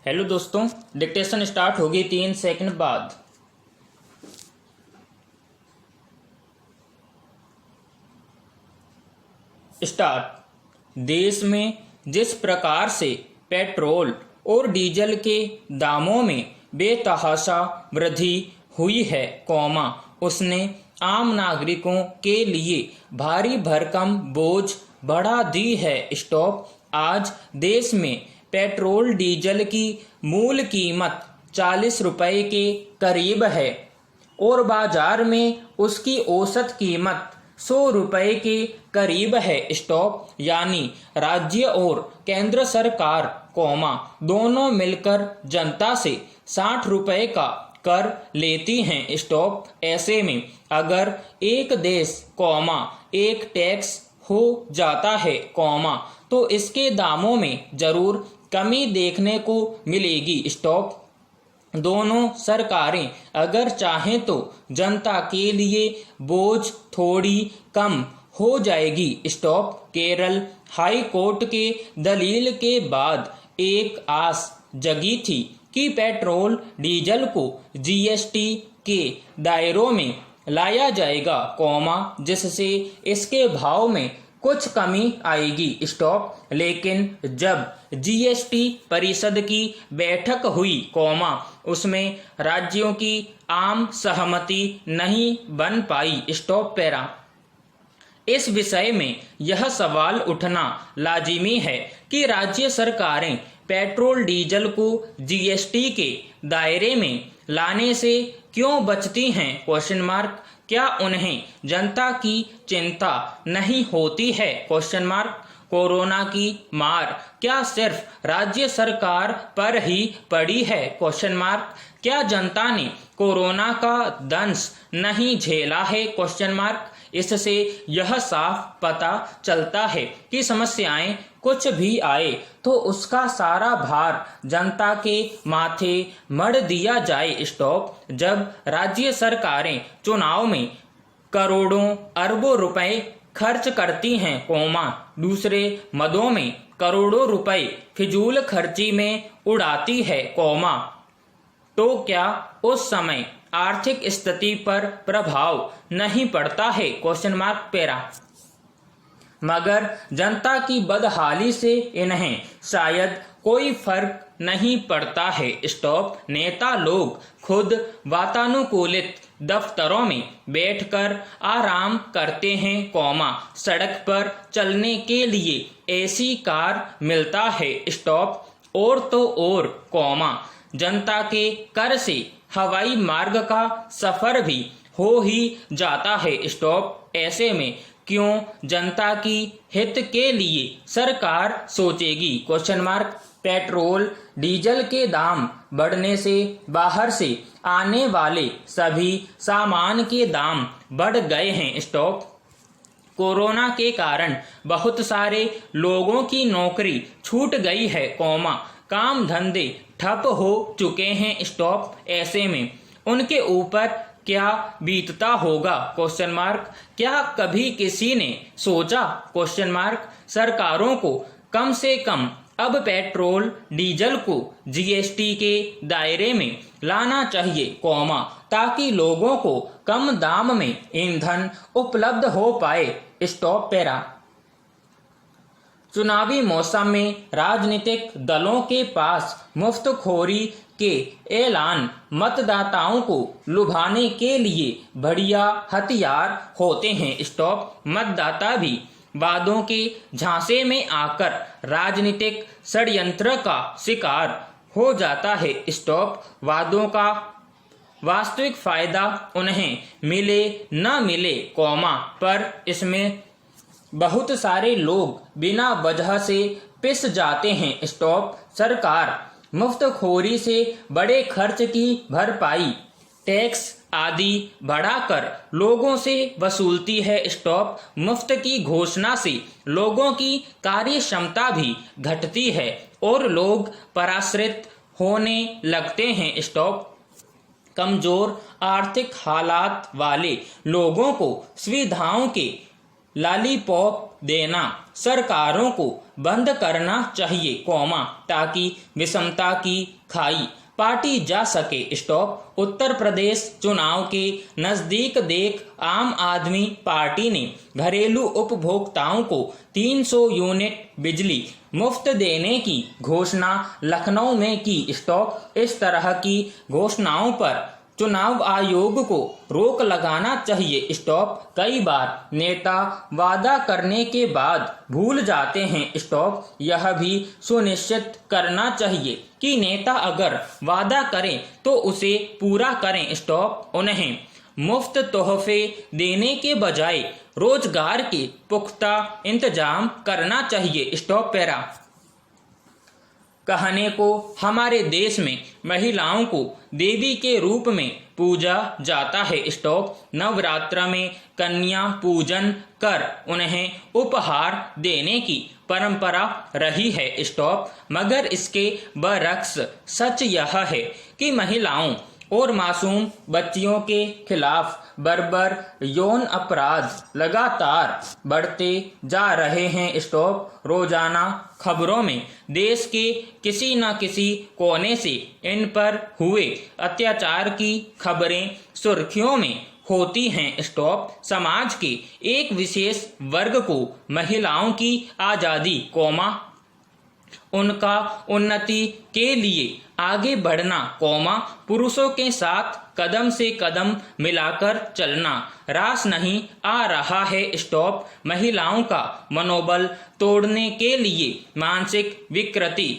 Hello दोस्तों, dictation start होगी 3 second बाद। स्टार्ट। देश में जिस प्रकार से पेट्रोल और डीजल के दामों में बेतहाशा वृद्धि हुई है, उसने आम नागरिकों के लिए भारी भरकम बोझ बढ़ा दी है। आज देश में पेट्रोल डीजल की मूल कीमत 40 रुपए के करीब है और बाजार में उसकी औसत कीमत 100 रुपए के करीब है। यानी राज्य और केंद्र सरकार दोनों मिलकर जनता से 60 रुपए का कर लेती हैं। ऐसे में अगर एक देश एक टैक्स हो जाता है तो इसके दामों में जरूर कमी देखने को मिलेगी। दोनों सरकारें अगर चाहें तो जनता के लिए बोझ थोड़ी कम हो जाएगी। केरल हाई कोर्ट के दलील के बाद एक आस जगी थी कि पेट्रोल डीजल को जीएसटी के दायरों में लाया जाएगा, जिससे इसके भाव में कुछ कमी आएगी। लेकिन जब जीएसटी परिषद की बैठक हुई, उसमें राज्यों की आम सहमति नहीं बन पाई। इस विषय में यह सवाल उठना लाजिमी है कि राज्य सरकारें पेट्रोल डीजल को जीएसटी के दायरे में लाने से क्यों बचती हैं? क्या उन्हें जनता की चिंता नहीं होती है? कोरोना की मार क्या सिर्फ राज्य सरकार पर ही पड़ी है? क्या जनता ने कोरोना का दंश नहीं झेला है? इससे यह साफ पता चलता है कि समस्याएं कुछ भी आए तो उसका सारा भार जनता के माथे मढ़ दिया जाए। जब राज्य सरकारें चुनाव में करोड़ों अरबों रुपए खर्च करती हैं, दूसरे मदों में करोड़ों रुपए फिजूल खर्ची में उड़ाती है, तो क्या उस समय आर्थिक स्थिति पर प्रभाव नहीं पड़ता है? मगर जनता की बदहाली से इन्हें शायद कोई फर्क नहीं पड़ता है। नेता लोग खुद वातानुकूलित दफ्तरों में बैठकर आराम करते हैं, सड़क पर चलने के लिए एसी कार मिलता है, और तो और जनता के कर से हवाई मार्ग का सफर भी हो ही जाता है। ऐसे में क्यों जनता की हित के लिए सरकार सोचेगी? पेट्रोल डीजल के दाम बढ़ने से बाहर से आने वाले सभी सामान के दाम बढ़ गए हैं। कोरोना के कारण बहुत सारे लोगों की नौकरी छूट गई है, काम धंधे ठप हो चुके हैं। ऐसे में उनके ऊपर क्या बीतता होगा? क्या कभी किसी ने सोचा? सरकारों को कम से कम अब पेट्रोल डीजल को जीएसटी के दायरे में लाना चाहिए, ताकि लोगों को कम दाम में ईंधन उपलब्ध हो पाए। चुनावी मौसम में राजनीतिक दलों के पास मुफ्तखोरी के ऐलान मतदाताओं को लुभाने के लिए बढ़िया हथियार होते हैं। मतदाता भी वादों के झांसे में आकर राजनीतिक षड्यंत्र का शिकार हो जाता है। वादों का वास्तविक फायदा उन्हें मिले न मिले, पर इसमें बहुत सारे लोग बिना वजह से पिस जाते हैं। सरकार मुफ्तखोरी से बड़े खर्च की भरपाई टैक्स आदि बढ़ाकर लोगों से वसूलती है। मुफ्त की घोषणा से लोगों की कार्य क्षमता भी घटती है और लोग पराश्रित होने लगते हैं। कमजोर आर्थिक हालात वाले लोगों को सुविधाओं के लॉलीपॉप देना सरकारों को बंद करना चाहिए, ताकि विषमता की खाई पाटी जा सके। स्टॉप। उत्तर प्रदेश चुनाव के नजदीक देख आम आदमी पार्टी ने घरेलू उपभोक्ताओं को 300 यूनिट बिजली मुफ्त देने की घोषणा लखनऊ में की। स्टॉप। इस तरह की घोषणाओं पर चुनाव आयोग को रोक लगाना चाहिए। स्टॉप। कई बार नेता वादा करने के बाद भूल जाते हैं। स्टॉप। यह भी सुनिश्चित करना चाहिए कि नेता अगर वादा करें तो उसे पूरा करें। स्टॉप। उन्हें मुफ्त तोहफे देने के बजाय रोजगार के पुख्ता इंतजाम करना चाहिए। Stop para. कहने को हमारे देश में महिलाओं को देवी के रूप में पूजा जाता है। स्टॉप। नवरात्र में कन्या पूजन कर उन्हें उपहार देने की परंपरा रही है। स्टॉप। मगर इसके बरक्स सच यह है कि महिलाओं और मासूम बच्चियों के खिलाफ बर्बर यौन अपराध लगातार बढ़ते जा रहे हैं। स्टॉप। रोजाना खबरों में देश के किसी न किसी कोने से इन पर हुए अत्याचार की खबरें सुर्खियों में होती हैं। स्टॉप। समाज के एक विशेष वर्ग को महिलाओं की आज़ादी, उनका उन्नति के लिए आगे बढ़ना, पुरुषों के साथ कदम से कदम मिलाकर चलना रास नहीं आ रहा है। स्टॉप। महिलाओं का मनोबल तोड़ने के लिए मानसिक विकृति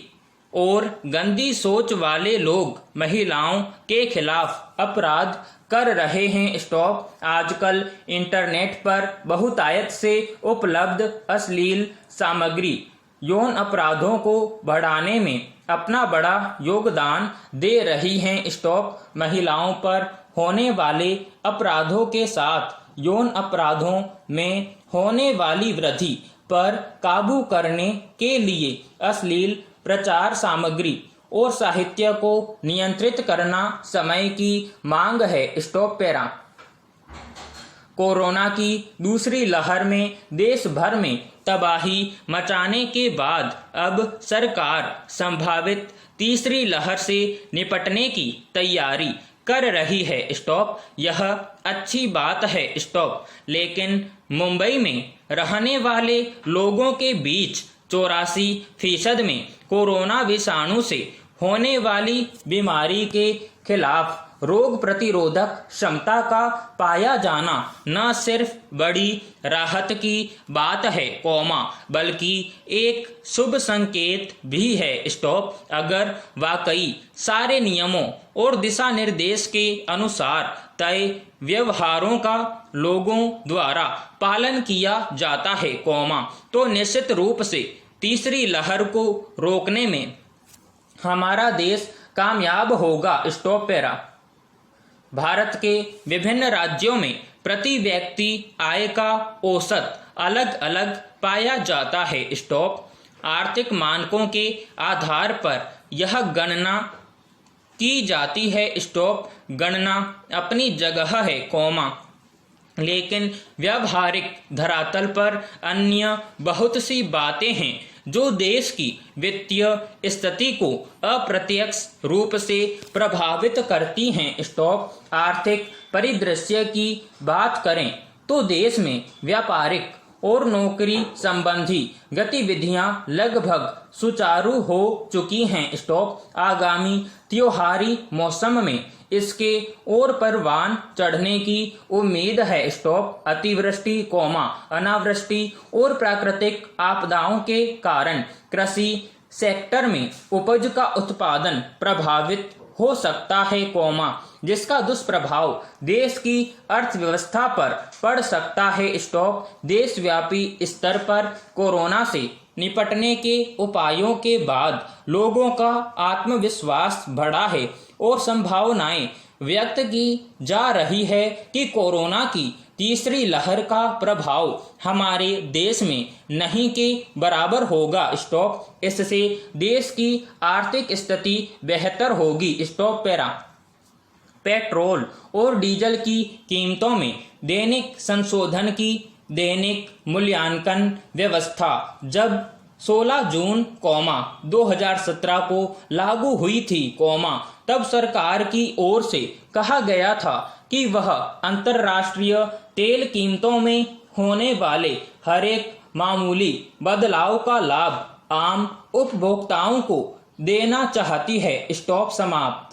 और गंदी सोच वाले लोग महिलाओं के खिलाफ अपराध कर रहे हैं। स्टॉप। आजकल इंटरनेट पर बहुतायत से उपलब्ध अश्लील सामग्री यौन अपराधों को बढ़ाने में अपना बड़ा योगदान दे रही हैं। स्टॉप। महिलाओं पर होने वाले अपराधों के साथ यौन अपराधों में होने वाली वृद्धि पर काबू करने के लिए अश्लील प्रचार सामग्री और साहित्य को नियंत्रित करना समय की मांग है। Stop para. कोरोना की दूसरी लहर में देश भर में तबाही मचाने के बाद अब सरकार संभावित तीसरी लहर से निपटने की तैयारी कर रही है। स्टॉप। यह अच्छी बात है। स्टॉप। लेकिन मुंबई में रहने वाले लोगों के बीच 84% में कोरोना विषाणु से होने वाली बीमारी के खिलाफ रोग प्रतिरोधक क्षमता का पाया जाना न सिर्फ बड़ी राहत की बात है, बल्कि एक शुभ संकेत भी है। स्टॉप। अगर वाकई सारे नियमों और दिशा निर्देश के अनुसार तय व्यवहारों का लोगों द्वारा पालन किया जाता है, तो निश्चित रूप से तीसरी लहर को रोकने में हमारा देश कामयाब होगा। Stop para. भारत के विभिन्न राज्यों में प्रति व्यक्ति आय का औसत अलग अलग पाया जाता है। स्टॉप। आर्थिक मानकों के आधार पर यह गणना की जाती है। स्टॉप। गणना अपनी जगह है, लेकिन व्यावहारिक धरातल पर अन्य बहुत सी बातें हैं जो देश की वित्तीय स्थिति को अप्रत्यक्ष रूप से प्रभावित करती हैं। स्टॉप। आर्थिक परिदृश्य की बात करें तो देश में व्यापारिक और नौकरी संबंधी गतिविधियां लगभग सुचारू हो चुकी हैं। स्टॉप। आगामी त्योहारी मौसम में इसके और परवान चढ़ने की उम्मीद है। स्टॉप। अतिवृष्टि, अनावृष्टि और प्राकृतिक आपदाओं के कारण कृषि सेक्टर में उपज का उत्पादन प्रभावित हो सकता है, जिसका दुष्प्रभाव देश की अर्थव्यवस्था पर पड़ सकता है। स्टॉप। देशव्यापी स्तर पर कोरोना से निपटने के उपायों के बाद लोगों का आत्मविश्वास बढ़ा है और संभावनाएं व्यक्त की जा रही है कि कोरोना की तीसरी लहर का प्रभाव हमारे देश में नहीं के बराबर होगा। स्टॉप। इससे देश की आर्थिक स्थिति बेहतर होगी। Stop para. पेट्रोल और डीजल की कीमतों में दैनिक संशोधन की दैनिक मूल्यांकन व्यवस्था जब 16 जून 2017 को लागू हुई थी, तब सरकार की ओर से कहा गया था कि वह अंतर्राष्ट्रीय तेल कीमतों में होने वाले हर एक मामूली बदलाव का लाभ आम उपभोक्ताओं को देना चाहती है। स्टॉप समाप्त।